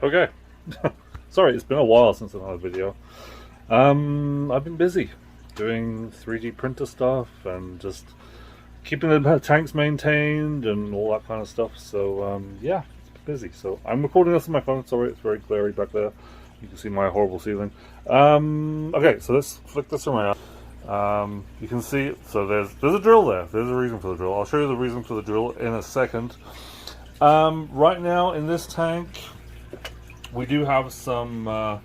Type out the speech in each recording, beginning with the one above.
Okay. Sorry, it's been a while since another video. I've been busy doing 3D printer stuff and just keeping the tanks maintained and all that kind of stuff. So yeah, it's been busy. So I'm recording this on my phone. Sorry, it's very glary back there. You can see my horrible ceiling. Okay, so let's flick this around. You can see, so there's a drill there. There's a reason for the drill. I'll show you the reason for the drill in a second. Right now in this tank, we do have some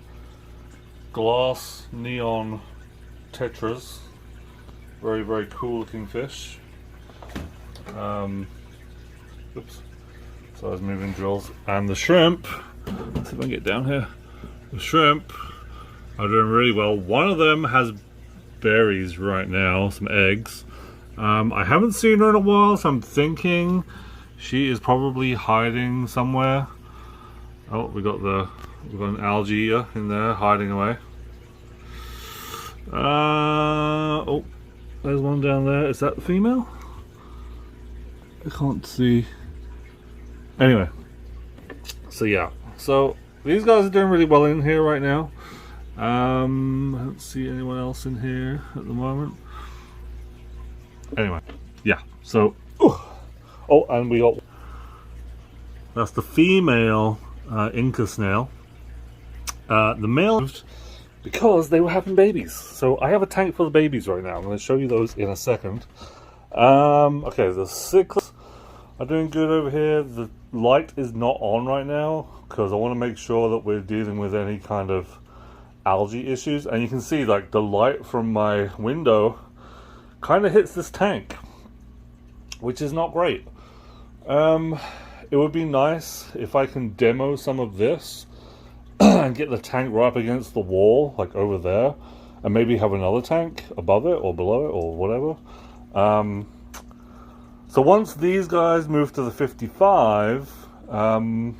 glass neon tetras. Very, very cool looking fish. Oops. So I was moving drills. And the shrimp, let's see if I can get down here. The shrimp are doing really well. One of them has berries right now, some eggs. I haven't seen her in a while, so I'm thinking she is probably hiding somewhere. Oh, we've got an algae in there hiding away. Oh, there's one down there. Is that the female? I can't see. Anyway, so yeah, so these guys are doing really well in here right now. I don't see anyone else in here at the moment. Anyway, yeah, so oh, and we got, that's the female Inca snail. The male moved because they were having babies. So I have a tank full of babies right now. I'm going to show you those in a second. Okay, the cichlids are doing good over here. The light is not on right now because I want to make sure that we're dealing with any kind of algae issues. And you can see like the light from my window kind of hits this tank, which is not great. It would be nice if I can demo some of this and get the tank right up against the wall, like over there, and maybe have another tank above it or below it or whatever. So once these guys move to the 55, then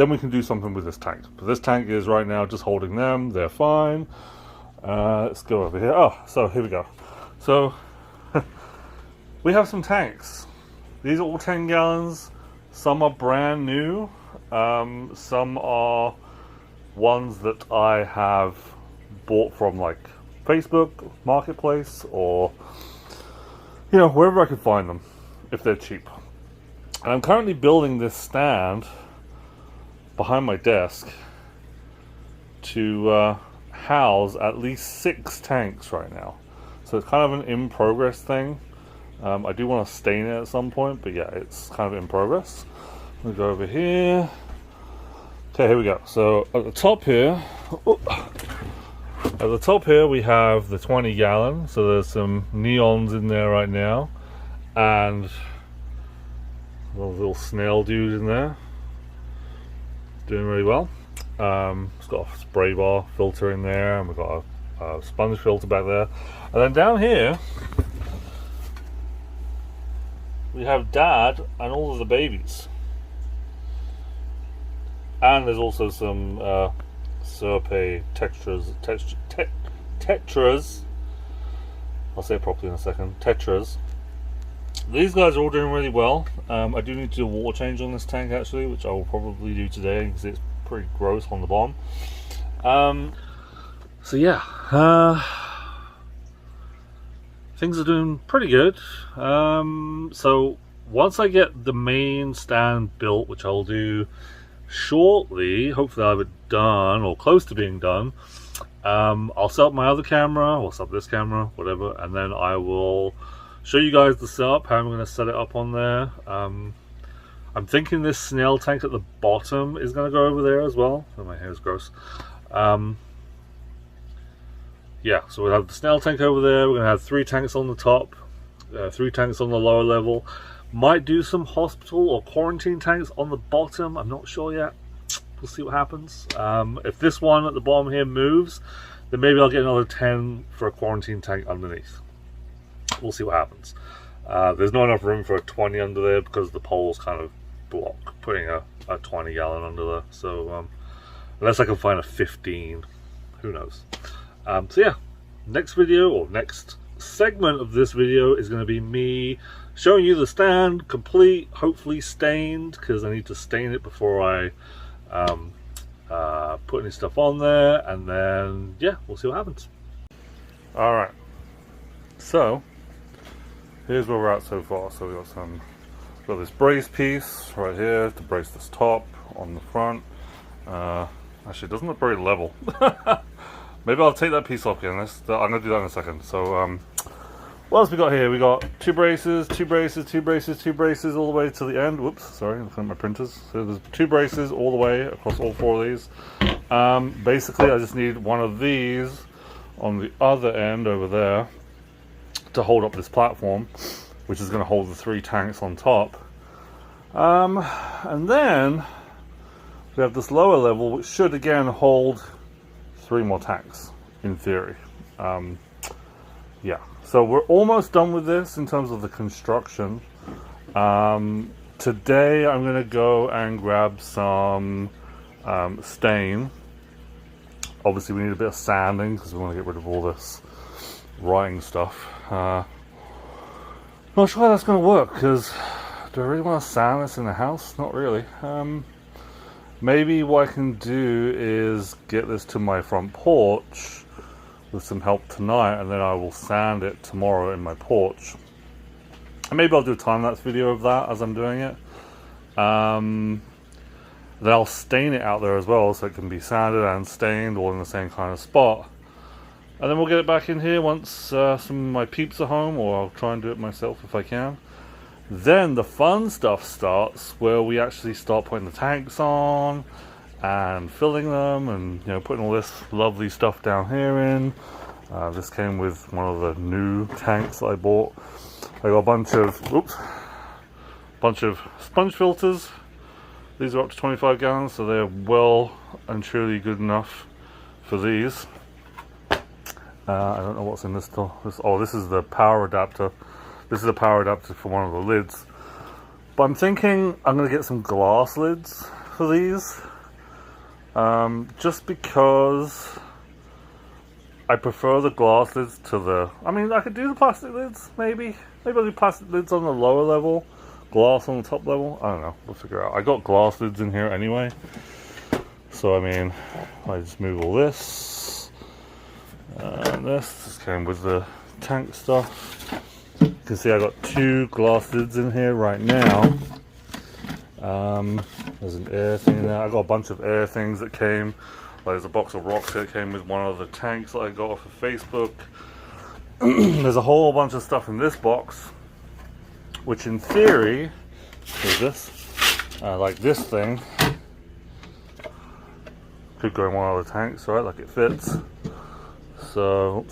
we can do something with this tank. But this tank is right now just holding them. They're fine. Let's go over here. Oh, so here we go. So we have some tanks. These are all 10 gallons. Some are brand new. Some are ones that I have bought from like Facebook Marketplace or, you know, wherever I can find them if they're cheap. And I'm currently building this stand behind my desk to house at least 6 tanks right now. So it's kind of an in progress thing. I do want to stain it at some point, but yeah, it's kind of in progress. We'll go over here. Okay, here we go. So at the top here, we have the 20 gallon. So there's some neons in there right now, and a little snail dude in there, doing really well. It's got a spray bar filter in there, and we've got a sponge filter back there, and then down here we have Dad and all of the babies. And there's also some Serpe tetras. I'll say it properly in a second. Tetras. These guys are all doing really well. I do need to do a water change on this tank actually, which I will probably do today because it's pretty gross on the bottom. So yeah, things are doing pretty good. So once I get the main stand built, which I'll do shortly, hopefully I'll have it done or close to being done, I'll set up my other camera or set up this camera, whatever, and then I will show you guys the setup, how I'm going to set it up on there. I'm thinking this snail tank at the bottom is going to go over there as well. Oh, my hair is gross. Yeah, so we'll have the snail tank over there. We're going to have 3 tanks on the top, 3 tanks on the lower level. Might do some hospital or quarantine tanks on the bottom. I'm not sure yet. We'll see what happens. If this one at the bottom here moves, then maybe I'll get another 10 for a quarantine tank underneath. We'll see what happens. There's not enough room for a 20 under there because the poles kind of block putting a 20 gallon under there. So unless I can find a 15, who knows. So yeah, next video or next segment of this video is going to be me showing you the stand complete, hopefully stained, because I need to stain it before I put any stuff on there, and then yeah, we'll see what happens. Alright, so here's where we're at so far. So we've got this brace piece right here to brace this top on the front. Actually, it doesn't look very level. Maybe I'll take that piece off again. I'm going to do that in a second. So what else we got here? We got two braces all the way to the end. Whoops, sorry, I'm looking at my printers. So there's two braces all the way across all four of these. Basically, I just need one of these on the other end over there to hold up this platform, which is going to hold the 3 tanks on top. And then we have this lower level, which should again hold 3 more tanks, in theory. Yeah, so we're almost done with this in terms of the construction. Today I'm going to go and grab some stain. Obviously we need a bit of sanding because we want to get rid of all this writing stuff. Not sure how that's going to work, because do I really want to sand this in the house? Not really. Maybe what I can do is get this to my front porch with some help tonight, and then I will sand it tomorrow in my porch. And maybe I'll do a time-lapse video of that as I'm doing it. Then I'll stain it out there as well, so it can be sanded and stained all in the same kind of spot. And then we'll get it back in here once some of my peeps are home, or I'll try and do it myself if I can. Then the fun stuff starts, where we actually start putting the tanks on and filling them, and putting all this lovely stuff down here in. This came with one of the new tanks that I bought. I got a bunch of sponge filters. These are up to 25 gallons, so they're well and truly good enough for these. I don't know what's in this still. This is the power adapter. This is a power adapter for one of the lids. But I'm thinking I'm going to get some glass lids for these. Just because I prefer the glass lids to the... I mean, I could do the plastic lids, maybe. Maybe I'll do plastic lids on the lower level. Glass on the top level. I don't know. We'll figure out. I got glass lids in here anyway. So, I mean, I just move all this. And this came with the tank stuff. You can see I got 2 glass lids in here right now. There's an air thing in there. I got a bunch of air things that came. There's a box of rocks that came with one of the tanks that I got off of Facebook. There's a whole bunch of stuff in this box, which in theory is this. Like this thing could go in one of the tanks, right? Like it fits. So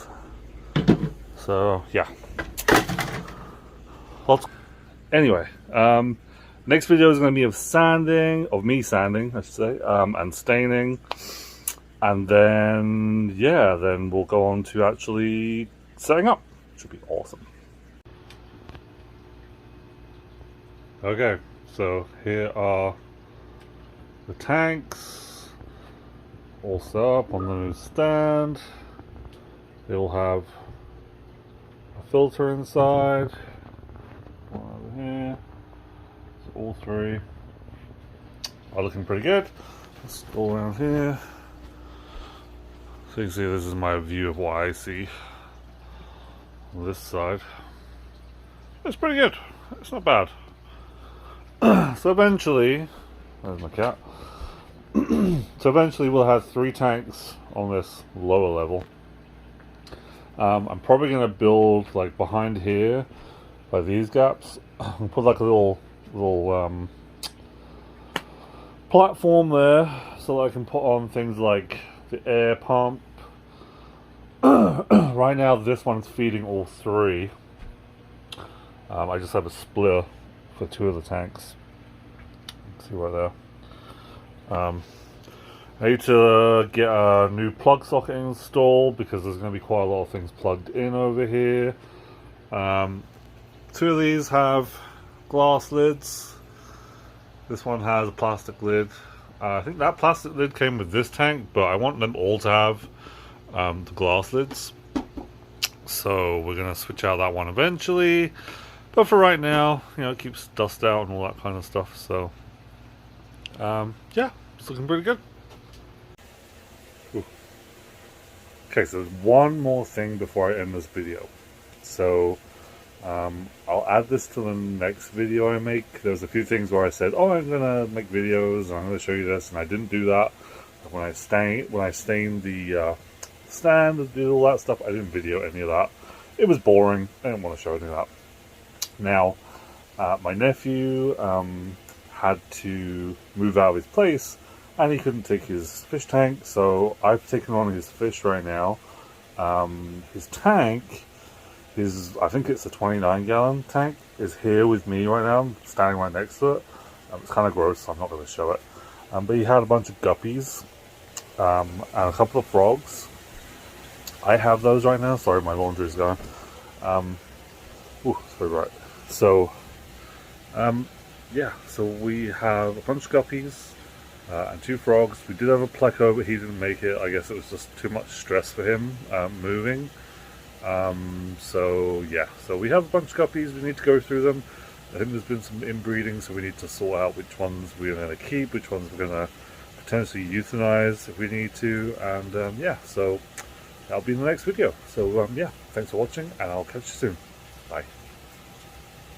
yeah. Anyway, next video is going to be of me sanding, I should say, and staining, and then yeah, then we'll go on to actually setting up. Should be awesome. Okay, so here are the tanks all set up on the new stand. They will have a filter inside. One over here. So all 3 are looking pretty good. Let's go around here. So you can see this is my view of what I see on this side. It's pretty good. It's not bad. So eventually, there's my cat. So eventually we'll have 3 tanks on this lower level. I'm probably going to build like behind here by these gaps. I'll put like a little platform there so that I can put on things like the air pump. Right now this one's feeding all 3. I just have a splitter for 2 of the tanks. See right there. I need to get a new plug socket installed because there's going to be quite a lot of things plugged in over here. 2 of these have glass lids. This one has a plastic lid. I think that plastic lid came with this tank, but I want them all to have the glass lids. So we're going to switch out that one eventually. But for right now, it keeps dust out and all that kind of stuff. So, yeah, it's looking pretty good. Okay, so there's one more thing before I end this video. So I'll add this to the next video I make. There's a few things where I said, oh, I'm gonna make videos and I'm gonna show you this, and I didn't do that. When I stained the stand and did all that stuff, I didn't video any of that. It was boring. I didn't want to show any of that. Now, my nephew had to move out of his place, and he couldn't take his fish tank, so I've taken on his fish right now. His tank, I think it's a 29-gallon tank, is here with me right now. I'm standing right next to it. It's kind of gross, so I'm not going to show it. But he had a bunch of guppies and a couple of frogs. I have those right now. Sorry, my laundry's going. Ooh, it's very bright. So, yeah, so we have a bunch of guppies and 2 frogs. We did have a pleco, but he didn't make it. I guess it was just too much stress for him moving. So yeah, so we have a bunch of guppies. We need to go through them. I think there's been some inbreeding, so we need to sort out which ones we're going to keep, which ones we're going to potentially euthanize if we need to. And yeah, so that'll be in the next video. So yeah, thanks for watching, and I'll catch you soon. Bye.